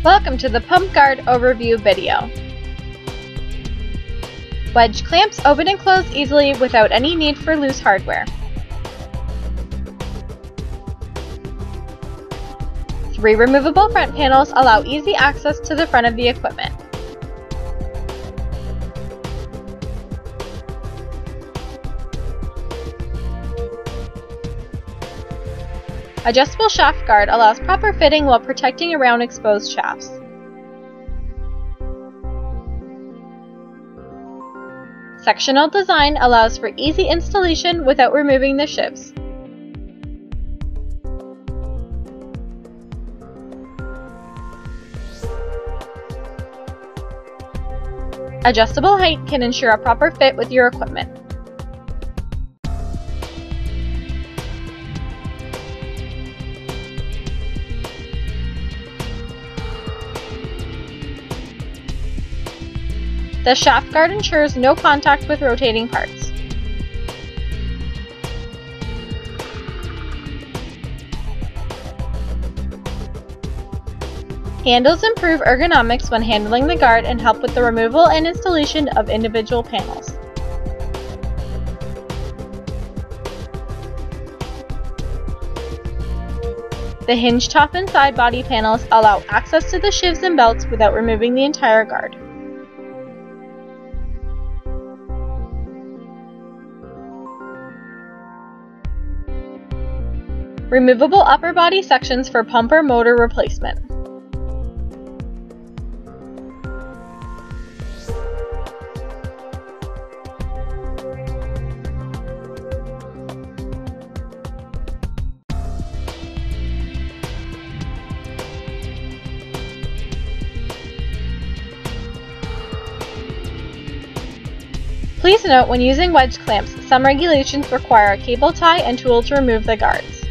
Welcome to the pump guard overview video. Wedge clamps open and close easily without any need for loose hardware. 3 removable front panels allow easy access to the front of the equipment. Adjustable shaft guard allows proper fitting while protecting around exposed shafts. Sectional design allows for easy installation without removing the sheaves. Adjustable height can ensure a proper fit with your equipment. The shaft guard ensures no contact with rotating parts. Handles improve ergonomics when handling the guard and help with the removal and installation of individual panels. The hinge top and side body panels allow access to the sheaves and belts without removing the entire guard. Removable upper body sections for pumper motor replacement. Please note, when using wedge clamps, some regulations require a cable tie and tool to remove the guards.